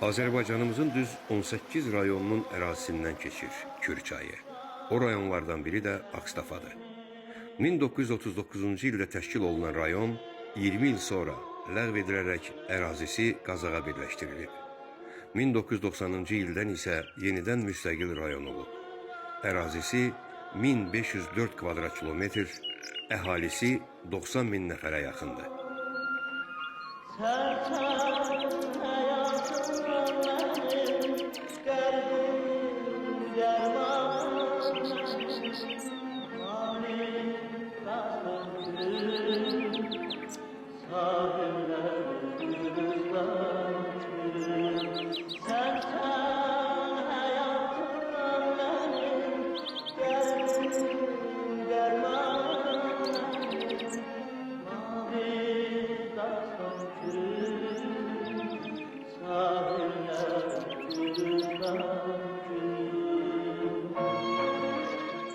Azərbaycanımızın düz 18 rayonunun ərazisindən keçir Kür çayı. O rayonlardan biri də Ağstafadır. 1939-cu ildə təşkil olunan rayon 20 il sonra ləğv edilərək ərazisi Qazaxa birləşdirilib. 1990-cı ildən isə yenidən müstəqil rayon olub. Ərazisi 1504 kvadrat kilometr, əhalisi 90 min nəfərə yaxındır.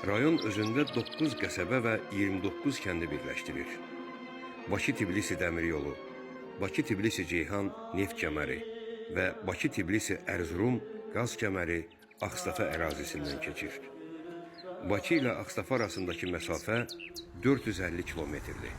Rayon özündə 9 qəsəbə və 29 kəndi birləşdirir. Bakı-Tbilisi dəmir yolu, Bakı-Tbilisi-Ceyhan neft kəməri və Bakı-Tbilisi-Ərzurum qaz kəməri Ağstafa ərazisindən keçir. Bakı ilə Ağstafa arasındakı məsafə 450 kilometrdir.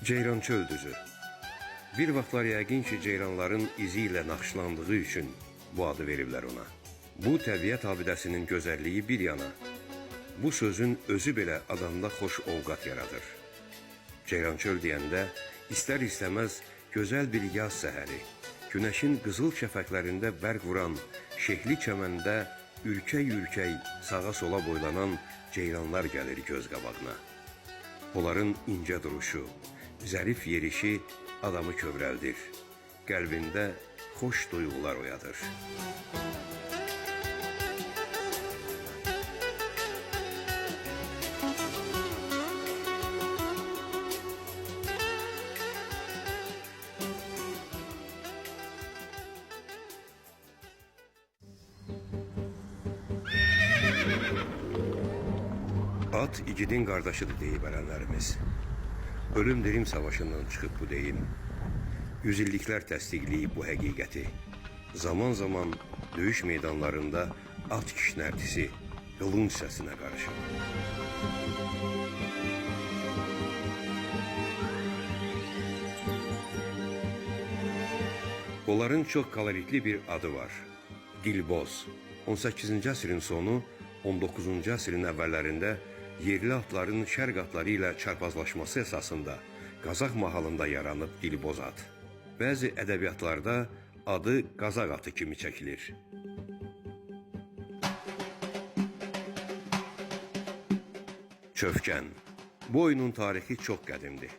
Ceyrançöl düzü. Bir vaxtlar yəqin ki, ceyranların izi ilə naxışlandığı üçün bu adı veriblər ona. Bu təbiət abidəsinin gözəlliyi bir yana, bu sözün özü belə adamda xoş ovqat yaradır. Ceyrançöl deyəndə istər-istəməz gözəl bir yaz səhəri, günəşin qızıl şəfəqlərində bərq vuran şehli çəməndə ürkək-ürkək sağa-sola boylanan ceyranlar gəlir göz qabağına. Onların incə duruşu, zərif yerişi adamı kövrəldir, qəlbində xoş duyğular oyadır. At igidin qardaşıdır deyib ələnlərimiz. Ölüm-dirim savaşından çıxıb bu deyim. Yüzilliklər təsdiqləyib bu həqiqəti. Zaman-zaman döyüş meydanlarında at kişnərtisi qılınc səsinə qarışır. Onların çox kaloritli bir adı var. Dilboz. 18-ci əsrin sonu, 19-cu əsrin əvvəllərində yerli atların şərq atları ilə çarpazlaşması əsasında Qazaq mahalında yaranıb dilboz at. Bəzi ədəbiyyatlarda adı Qazaq atı kimi çəkilir. Çövkən. Bu oyunun tarixi çox qədimdir.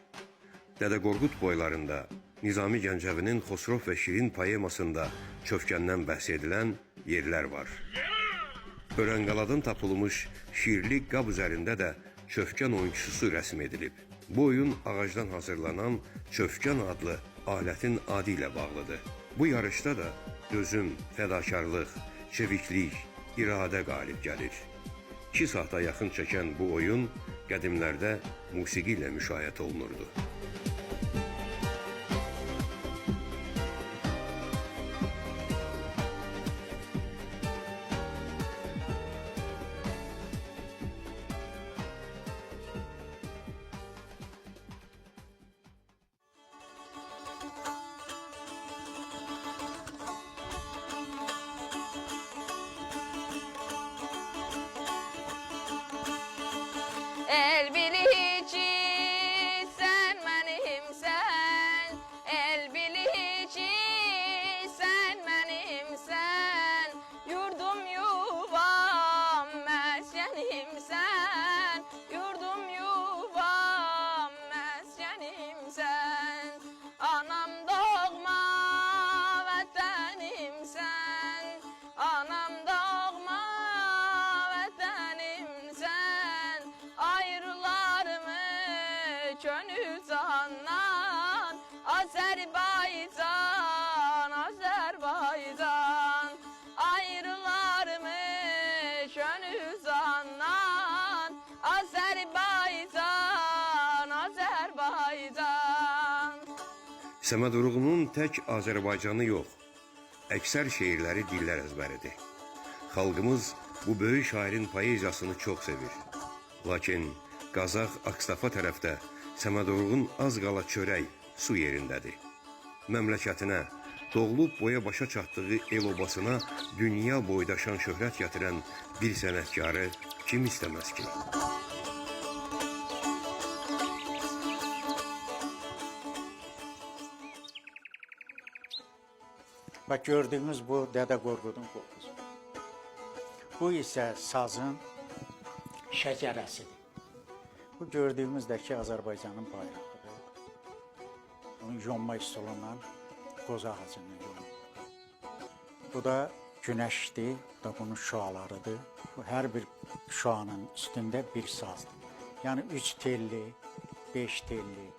Dədə Qorqud boylarında Nizami Gəncəvinin Xosrov və Şirin poemasında Çövkəndən bəhs edilən yerlər var. Örənqaladan tapılmış şirli qab üzərində də çövkən oyunçusu rəsm edilib. Bu oyun ağacdan hazırlanan çövkən adlı alətin adı ilə bağlıdır. Bu yarışda da dözüm, fədakarlıq, çeviklik, iradə qalib gəlir. 2 saata yaxın çəkən bu oyun qədimlərdə musiqi ilə müşayiət olunurdu. El bilir ki sen Azerbaycan, Azerbaycan, ayrılarmış önü zandan. Azerbaycan, Azerbaycan. Səməd Vurğunun tək Azərbaycanı yox, əksər şeirləri dillər əzbəridir. Xalqımız bu böyük şairin poeziyasını çox sevir. Lakin Qazax Akstafa tərəfdə Səməd Vurğun az qala çörək su yerindədir. Məmləkətinə, doğulub boya başa çatdığı el-obasına dünya boyda şan şöhrət gətirən bir sənətkarı kim istəməz ki? Bak gördüğünüz bu Dədə Qorqudun qoxusu. Bu isə sazın şəcərəsidir. Bu gördüğümüzdəki Azərbaycanın bayrağıdır. Bunun yonma üsulundan qoz ağacından yonulur. Bu da günəşdir, bu da bunun şüalarıdır. Bu hər bir şüanın üstündə bir sazdır. Yəni 3 telli, 5 telli,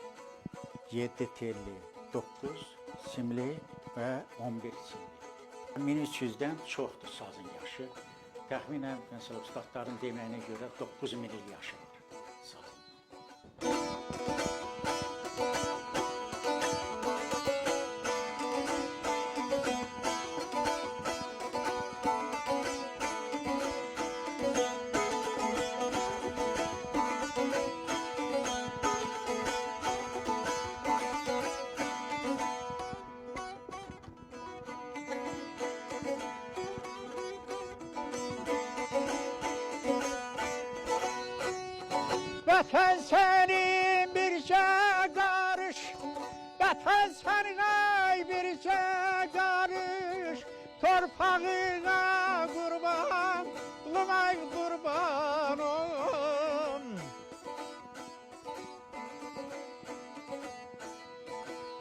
7 telli, 9 simli və 11 simli. 1300-dən çoxdur sazın yaşı. Təxminən məsələn ustadların deməyinə görə 9000 il yaşı var sazın. Vətən sənin bircə qarış, vətən sənin ay bircə qarış, torpağına qurban, lumay qurban olum.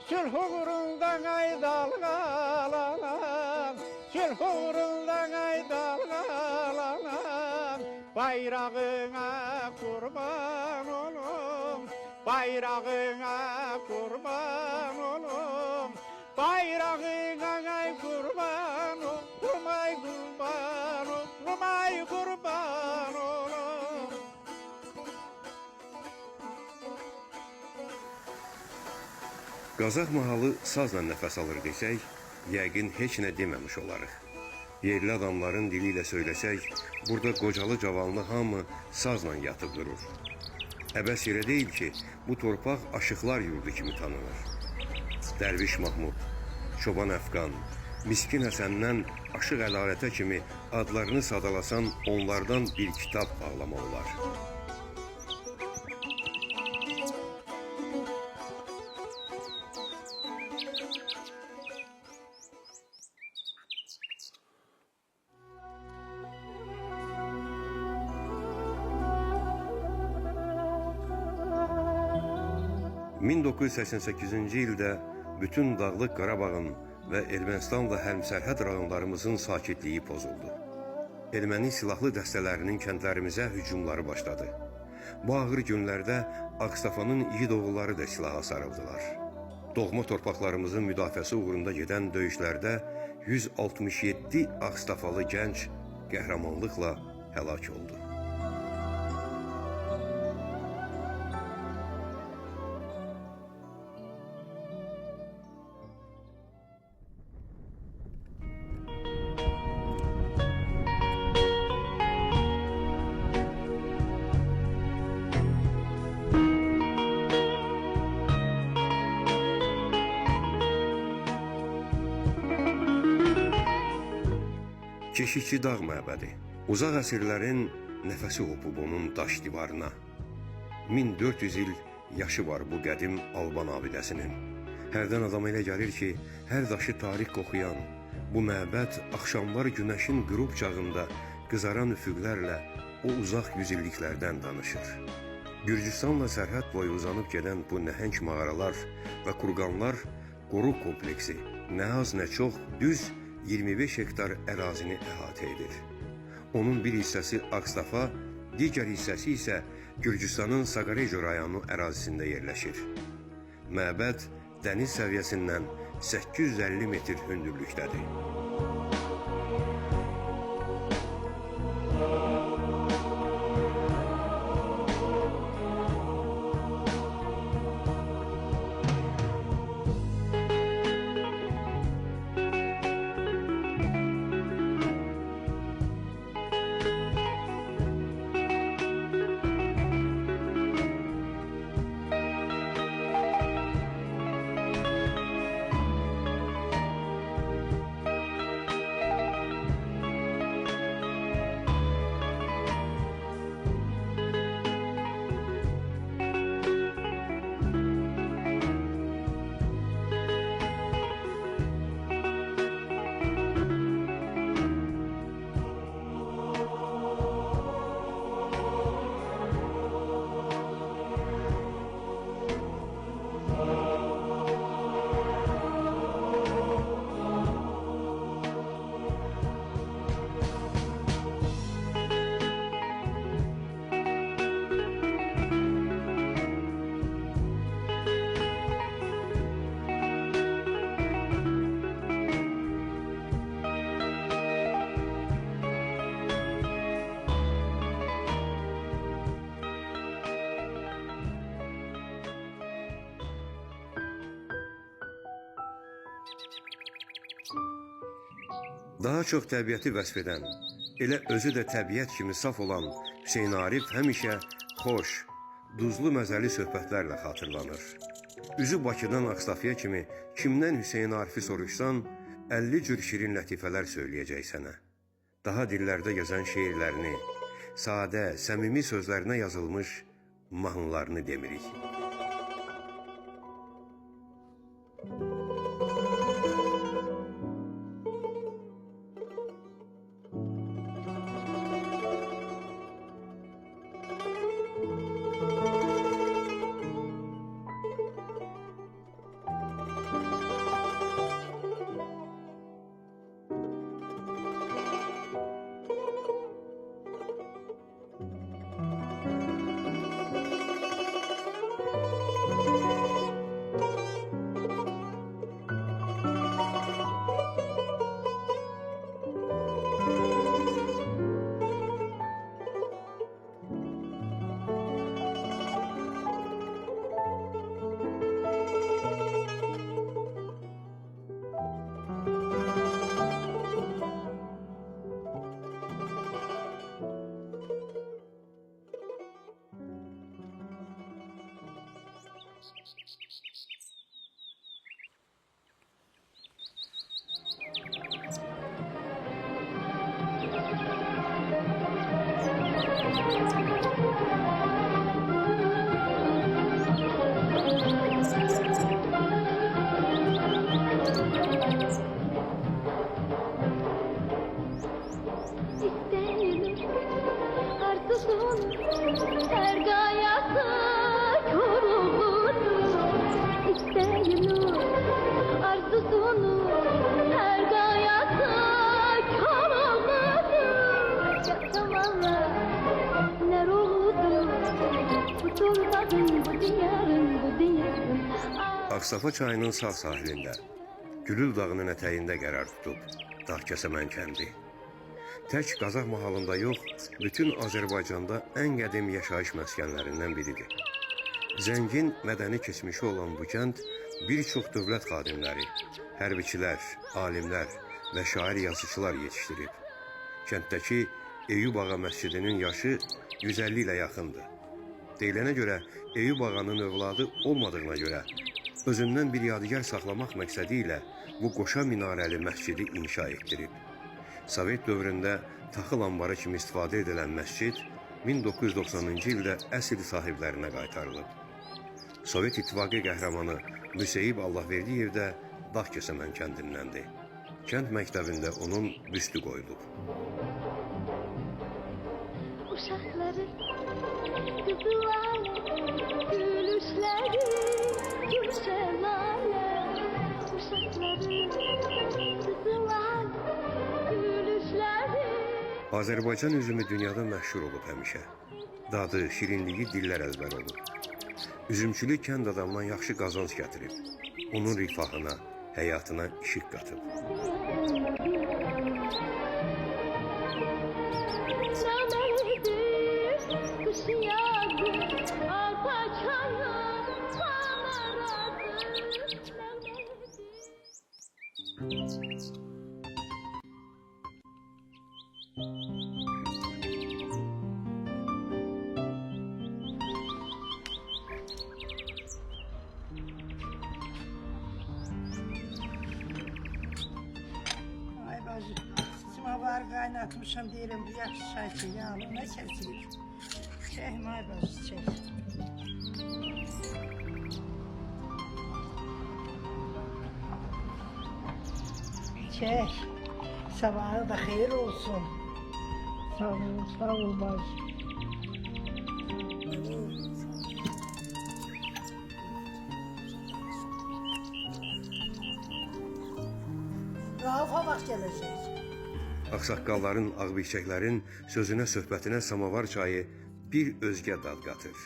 Sülh uğrundan ay dalğalanan, sülh uğrundan ay dalğalanan, bayrağına kurban olum, bayrağına kurban olum, bayrağına ay kurban olum, ay kurban olum, ay kurban olum. Qazax mahalı sazla nəfəs alır desək, yəqin heç nə deməmiş olarıq. Yerli adamların dili ilə söyləsək, burada qocalı cavanlı hamı sazla yatıb durur. Əbəs yerə deyil ki, bu torpaq aşıqlar yurdu kimi tanınır. Dərviş Mahmud, Çoban Əfqan, Miskin Həsəndən Aşıq Əlarətə kimi adlarını sadalasan onlardan bir kitab bağlama olar. ...1988-ci ildə bütün Dağlıq Qarabağın və Ermənistanla həmsərhəd rayonlarımızın sakitliyi pozuldu. Erməni silahlı dəstələrinin kəndlərimizə hücumları başladı. Bu ağır günlərdə Akstafanın igid oğulları da silaha sarıldılar. Doğma torpaqlarımızın müdafiəsi uğrunda gedən döyüşlərdə 167 Akstafalı gənc qəhrəmanlıqla həlak oldu. Keşikçi dağ məbədi. Uzaq əsrlərin nəfəsi hopub onun daş divarına. 1400 il yaşı var bu qədim Alban abidəsinin. Hərdən adama elə gəlir ki, hər daşı tarix qoxuyan, bu məbəd axşamlar günəşin qürub çağında qızaran üfüqlərlə o uzaq yüzilliklərdən danışır. Gürcüstanla sərhəd boyu uzanıb gedən bu nəhəng mağaralar və kurqanlar qoruq kompleksi nə az nə çox düz 25 hektar ərazini əhatə edir. Onun bir hissəsi Akstafa, digər hissəsi isə Gürcüstanın Saqarejo rayonu ərazisində yerləşir. Məbəd dəniz səviyyəsindən 850 metr hündürlükdədir. Daha çox təbiəti vəsf edən, elə özü də təbiət kimi saf olan Hüseyn Arif həmişə xoş, duzlu məzəli söhbətlərlə xatırlanır. Üzü Bakıdan Ağstafiya kimi kimdən Hüseyn Arifi soruşsan, 50 cür şirin lətifələr söyləyəcək sənə. Daha dillərdə yazan şeirlərini, sadə, səmimi sözlərinə yazılmış mahnılarını demirik. Ağstafa çayının sağ sahilində, Gülül dağının ətəyində qərar tutub Dağkəsəmən kəndi. Tək Qazaq mahalında yox, bütün Azərbaycanda ən qədim yaşayış məskənlərindən biridir. Zəngin mədəni keçmişi olan bu kənd bir çox dövlət xadimləri, hərbiçilər, alimlər və şair yazıçılar yetişdirib. Kənddəki Eyüp Ağa məscidinin yaşı 150 ilə yaxındır. Deyilənə görə Eyüp Ağanın övladı olmadığına görə özündən bir yadigar saxlamaq məqsədi ilə bu qoşa minarəli məscidi inşa etdirib. Sovet dövründə taxıl anbarı kimi istifadə edilən məscid 1990-cı ildə əsl sahiblərinə qaytarılıb. Sovet İttifaqı qəhrəmanı Müseyib Allahverdiyev də Dağkəsəmən kəndindəndir. Kənd məktəbində onun büstü qoyulub. Uşaqları, qızılar, gülüşləri, gülşəlalə. Uşaqları, qızılar, gülüşləri. Azərbaycan üzümü dünyada məşhur olub həmişə. Dadı, şirinliyi dillər əzbər olub. Üzümçülük kənd adamdan yaxşı qazanc gətirib. onun rifahına, həyatına işıq qatıb. Namedir, kış yazı, arpa çayı, kameradı. Ay bacı, smavar kaynatmışım diyelim bu yaxşı çay için yağını ne çekiyor? Çekme ay bacı çek. Çek. Sabahı da hayır olsun. Sağ ol bacı. Rafa bak gelecek. Ağsaqqalların, ağbirçəklərin sözünə, söhbətinə samavar çayı bir özgə dad qatır.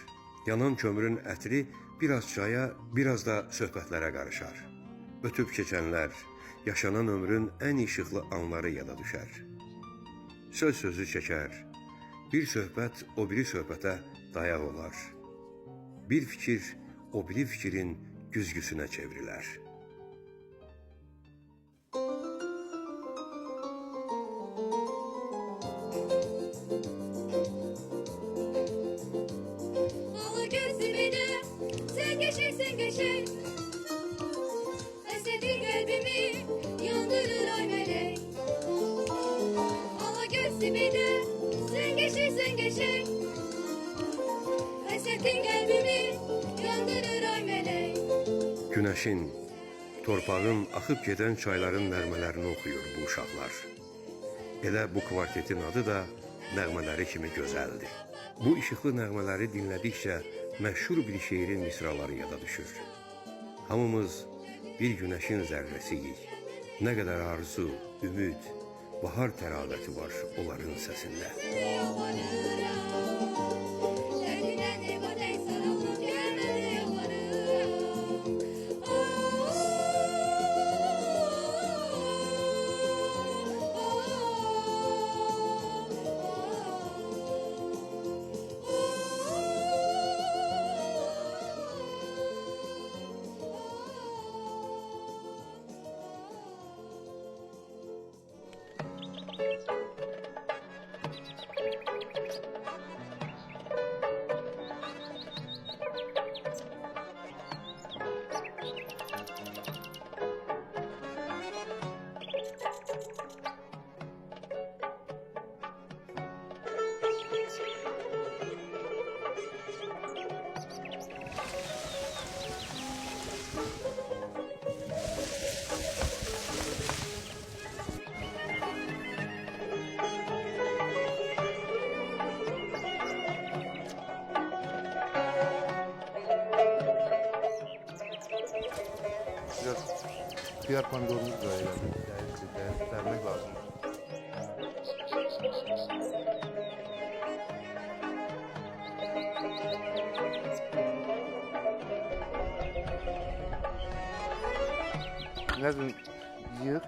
Yanan kömürün ətri biraz çaya, biraz da söhbətlərə qarışar. Ötüb keçənlər, yaşanan ömrün ən işıqlı anları yada düşər. Söz sözü çəkər, bir söhbət o biri söhbətə dayaq olar. Bir fikir o biri fikrin güzgüsünə çevrilər. Ala gözümünü sen geçey Esedir kalbimi yandırır ay melek Ala gözümünü sen geçey Esedir kalbimi yandırır ay melek Günəşin, torpağın axıb gedən çayların nəğmələrini oxuyur bu uşaqlar. Elə bu kvartetin adı da nəğmələri kimi gözəldir. Bu işıqlı nəğmələri dinlədikcə məşhur bir şeirin misraları yada düşür. Hamımız bir günəşin zərrəsiyik. Nə qədər arzu, ümid, bahar təravəti var onların səsində. Biraz diğer pandorumuz da öyle. Vermek lazım. Lazım yığ.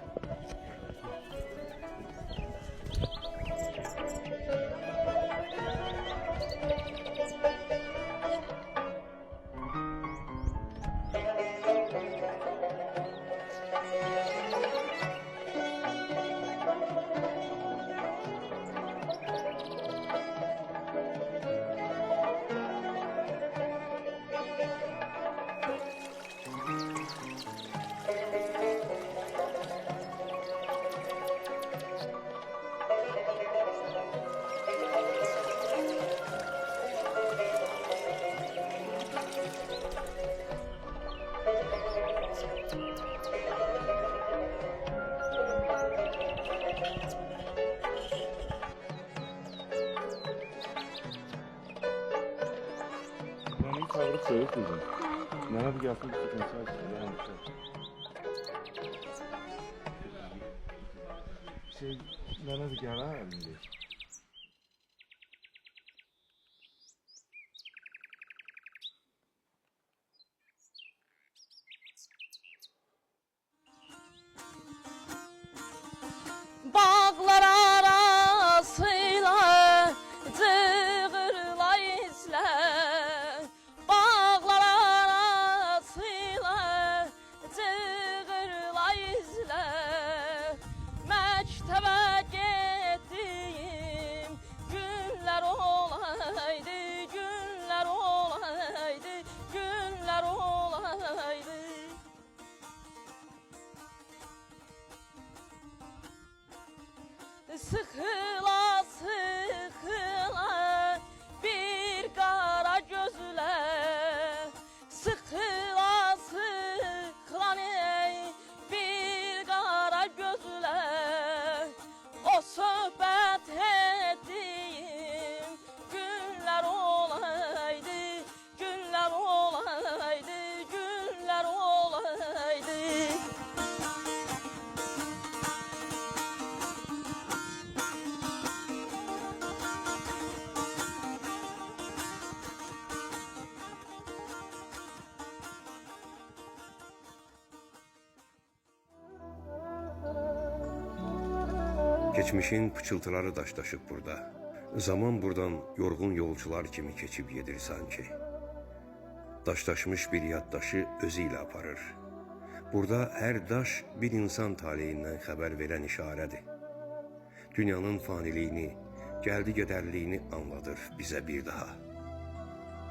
Benim tavrı soğuk uzun. Bana bir gelsin bir sıkıntı açsın. Şey, bana bir gel elinde. sıxıla sıxıla bir qara gözlər, sıxıla sıxıla bir qara gözlər, o söhbət etdiyim günlər olaydı, günlər olaydı, günlər olaydı. Geçmişin pıçıltıları daşlaşıb burada. Zaman buradan yorğun yolcular kimi keçib gedir sanki. Daşlaşmış bir yaddaşı özü ilə aparır. Burada hər daş bir insan taleyindən xəbər verən işarədir. Dünyanın faniliyini, gəldi-gedərliyini anladır bizə bir daha.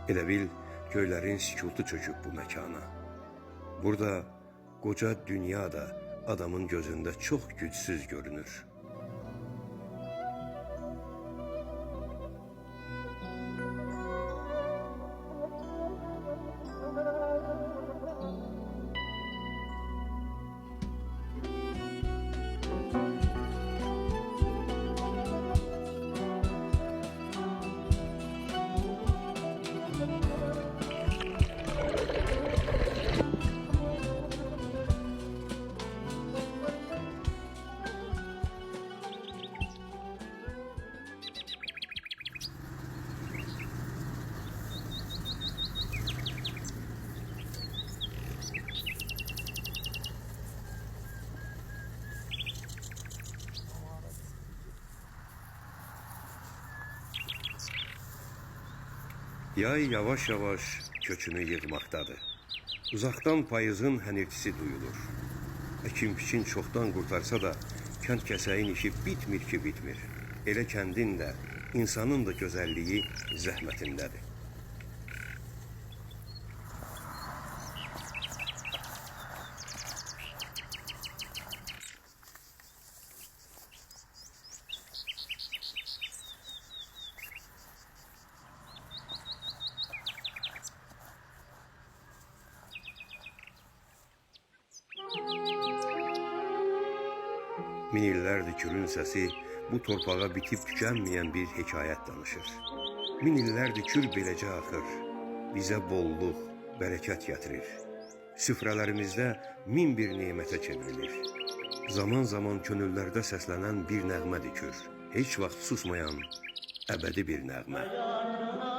Elə bil göylərin sükutu çöküb bu məkana. Burada qoca dünya da adamın gözündə çox gücsüz görünür. Yay yavaş-yavaş köçünü yığmaqdadır. Uzaqdan payızın hənirtisi duyulur. Əkin-biçin çoxdan qurtarsa da, kənd kəsəyin işi bitmir ki, bitmir. Elə kəndin də, insanın da gözəlliyi zəhmətindədir. Min illərdir külün səsi bu torpağa bitib tükənməyən bir hekayət danışır. Min illərdir kül beləcə axır, bizə bolluq, bərəkət gətirir. Süfrələrimizdə min bir nemətə çevrilir. Zaman-zaman könüllərdə səslənən bir nəğmədir kür, heç vaxt susmayan əbədi bir nəğmə.